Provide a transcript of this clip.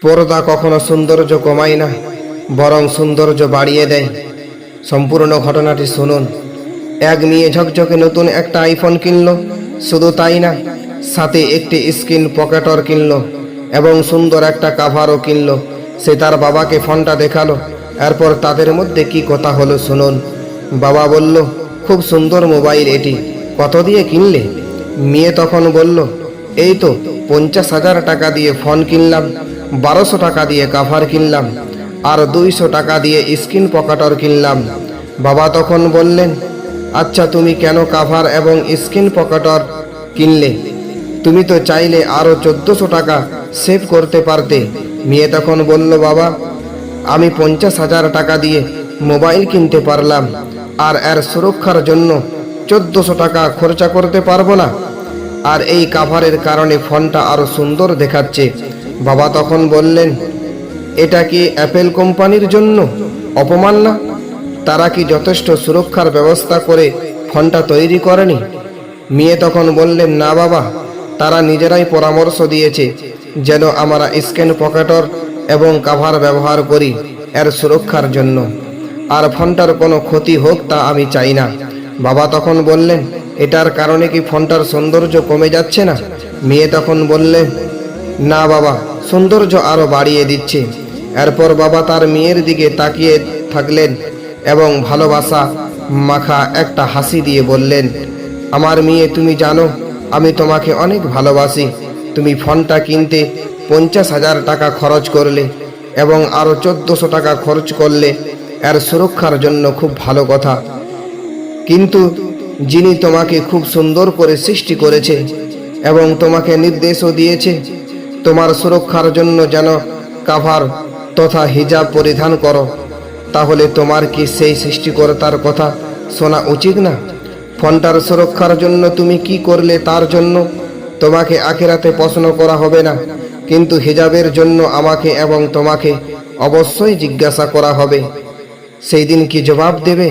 পর্দা কখনো সৌন্দর্য কমায় না, বরং সৌন্দর্য বাড়িয়ে দেয়। সম্পূর্ণ ঘটনাটি শুনুন। এক মেয়ে ঝকঝকে নতুন একটা আইফোন কিনলো। শুধু তাই না, সাথে একটি স্ক্রিন পকেটর কিনলো এবং সুন্দর একটা কাভারও কিনলো। সে তার বাবাকে ফোনটা দেখালো। এরপর তাদের মধ্যে কি কথা হলো শুনুন। বাবা বলল, খুব সুন্দর মোবাইল এটি, কত দিয়ে কিনলে? মেয়ে তখন বলল, এই তো 50,000 টাকা দিয়ে ফোন কিনলাম, 1200 টাকা দিয়ে কাভার কিনলাম, আর 200 টাকা দিয়ে স্ক্রিন পকেটর কিনলাম। বাবা তখন বললেন, আচ্ছা তুমি কেন কাভার এবং স্ক্রিন পকেটর কিনলে? তুমি তো চাইলে আরও 1400 টাকা সেভ করতে পারতে। মেয়ে তখন বলল, বাবা আমি 50,000 টাকা দিয়ে মোবাইল কিনতে পারলাম, আর এর সুরক্ষার জন্য 1400 টাকা খরচা করতে পারবো না? আর এই কাভারের কারণে ফোনটা আরো সুন্দর দেখাচ্ছে। বাবা তখন বললেন, এটা কি অ্যাপেল কোম্পানির জন্য অপমান না? তারা কি যথেষ্ট সুরক্ষার ব্যবস্থা করে ফোনটা তৈরি করেনি? মেয়ে তখন বললেন, না বাবা, তারা নিজেরাই পরামর্শ দিয়েছে যেন আমরা স্ক্রিন পকেটর এবং কাভার ব্যবহার করি এর সুরক্ষার জন্য, আর ফোনটার কোনো ক্ষতি হোক তা আমি চাই না। বাবা তখন বললেন, এটার কারণে কি ফোনটার সৌন্দর্য কমে যাচ্ছে না? মেয়ে তখন বললেন, না বাবা, সৌন্দর্য আরো বাড়িয়ে দিচ্ছে। এরপর বাবা তার মেয়ের দিকে তাকিয়ে থাকলেন এবং ভালোবাসা মাখা একটা হাসি দিয়ে বললেন, আমার মেয়ে, তুমি জানো আমি তোমাকে অনেক ভালোবাসি। তুমি ফোনটা কিনতে 50,000 টাকা খরচ করলে এবং আরো 1400 টাকা খরচ করলে এর সুরক্ষার জন্য, খুব ভালো কথা। কিন্তু যিনি তোমাকে খুব সুন্দর করে সৃষ্টি করেছে এবং তোমাকে নির্দেশও দিয়েছে তোমার সুরক্ষার জন্য যেন কাভার তথা হিজাব পরিধান করো, তাহলে তোমার কি সেই সৃষ্টিকর্তার কথা শোনা উচিত না? ফোনটার সুরক্ষার জন্য তুমি কি করলে তার জন্য তোমাকে আখিরাতে প্রশ্ন করা হবে না, কিন্তু হিজাবের জন্য আমাকে এবং তোমাকে অবশ্যই জিজ্ঞাসা করা হবে। সেই দিন কি জবাব দেবে?